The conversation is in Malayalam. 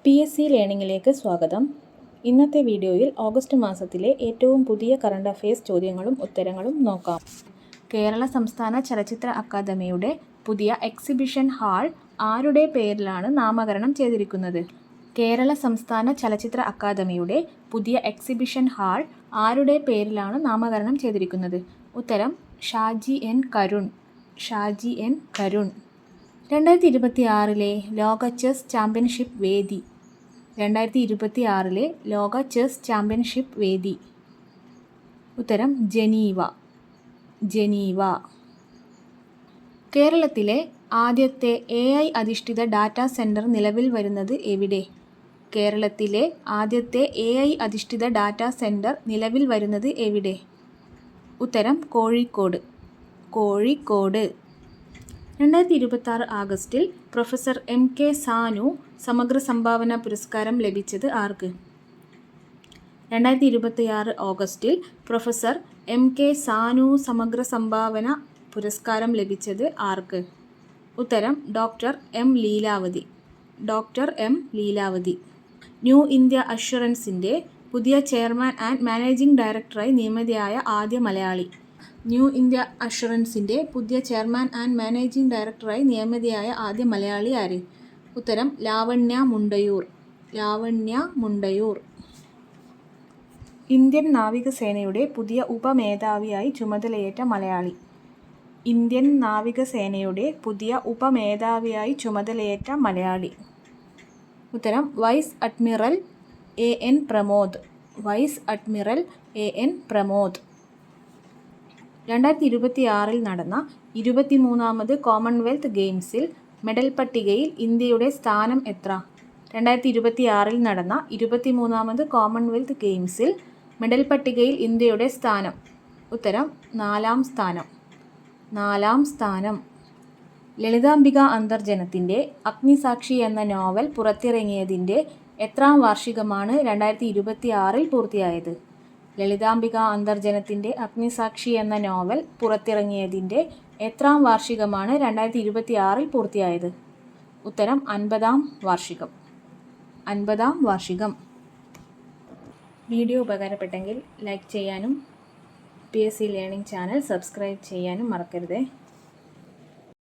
PSC ലേണിംഗിലേക്ക് സ്വാഗതം. ഇന്നത്തെ വീഡിയോയിൽ ഓഗസ്റ്റ് മാസത്തിലെ ഏറ്റവും പുതിയ കറണ്ട് അഫയേഴ്സ് ചോദ്യങ്ങളും ഉത്തരങ്ങളും നോക്കാം. കേരള സംസ്ഥാന ചലച്ചിത്ര അക്കാദമിയുടെ പുതിയ എക്സിബിഷൻ ഹാൾ ആരുടെ പേരിലാണ് നാമകരണം ചെയ്തിരിക്കുന്നത്? കേരള സംസ്ഥാന ചലച്ചിത്ര അക്കാദമിയുടെ പുതിയ എക്സിബിഷൻ ഹാൾ ആരുടെ പേരിലാണ് നാമകരണം ചെയ്തിരിക്കുന്നത്? ഉത്തരം ഷാജി എൻ കരുൺ. ഷാജി എൻ കരുൺ. 2026 ലോക ചെസ് ചാമ്പ്യൻഷിപ്പ് വേദി. 2026 ലോക ചെസ് ചാമ്പ്യൻഷിപ്പ് വേദി. ഉത്തരം ജനീവ. ജനീവ. കേരളത്തിലെ ആദ്യത്തെ AI അധിഷ്ഠിത ഡാറ്റാ സെൻറ്റർ നിലവിൽ വരുന്നത് എവിടെ? കേരളത്തിലെ ആദ്യത്തെ AI അധിഷ്ഠിത ഡാറ്റാ സെൻറ്റർ നിലവിൽ വരുന്നത് എവിടെ? ഉത്തരം കോഴിക്കോട്. കോഴിക്കോട്. 2026 ആഗസ്റ്റിൽ പ്രൊഫസർ MK സാനു സമഗ്ര സംഭാവന പുരസ്കാരം ലഭിച്ചത് ആർക്ക്? 2026 ഓഗസ്റ്റിൽ പ്രൊഫസർ MK സാനു സമഗ്ര സംഭാവന പുരസ്കാരം ലഭിച്ചത് ആർക്ക്? ഉത്തരം doctor M Leelavathi. Doctor M Leelavathi. New India അഷ്വറൻസിൻ്റെ പുതിയ ചെയർമാൻ ആൻഡ് മാനേജിംഗ് ഡയറക്ടറായി നിയമിതയായ ആദ്യ മലയാളി. ന്യൂ ഇന്ത്യ അഷ്വറൻസിൻ്റെ പുതിയ ചെയർമാൻ ആൻഡ് മാനേജിംഗ് ഡയറക്ടറായി നിയമിതയായ ആദ്യ മലയാളി ആര്? ഉത്തരം ലാവണ്യ മുണ്ടയൂർ. ലാവണ്യ മുണ്ടയൂർ. ഇന്ത്യൻ നാവികസേനയുടെ പുതിയ ഉപമേധാവിയായി ചുമതലയേറ്റ മലയാളി. ഇന്ത്യൻ നാവികസേനയുടെ പുതിയ ഉപമേധാവിയായി ചുമതലയേറ്റ മലയാളി. ഉത്തരം vice admiral AN Pramod. Vice admiral AN Pramod. 2026 നടന്ന 23ാമത് കോമൺവെൽത്ത് ഗെയിംസിൽ മെഡൽ പട്ടികയിൽ ഇന്ത്യയുടെ സ്ഥാനം എത്ര? 2026 നടന്ന 23ാമത് കോമൺവെൽത്ത് ഗെയിംസിൽ മെഡൽ പട്ടികയിൽ ഇന്ത്യയുടെ സ്ഥാനം. ഉത്തരം 4ാം സ്ഥാനം. 4ാം സ്ഥാനം. ലളിതാംബിക അന്തർജനത്തിൻ്റെ അഗ്നിസാക്ഷി എന്ന നോവൽ പുറത്തിറങ്ങിയതിൻ്റെ എത്രാം വാർഷികമാണ് 2026 പൂർത്തിയായത്? ലളിതാംബിക അന്തർജനത്തിൻ്റെ അഗ്നിസാക്ഷി എന്ന നോവൽ പുറത്തിറങ്ങിയതിൻ്റെ എത്രാം വാർഷികമാണ് 2026 പൂർത്തിയായത്? ഉത്തരം 50ാം വാർഷികം. 50ാം വാർഷികം. വീഡിയോ ഉപകാരപ്പെട്ടെങ്കിൽ ലൈക്ക് ചെയ്യാനും PSC ലേണിംഗ് ചാനൽ സബ്സ്ക്രൈബ് ചെയ്യാനും മറക്കരുത്.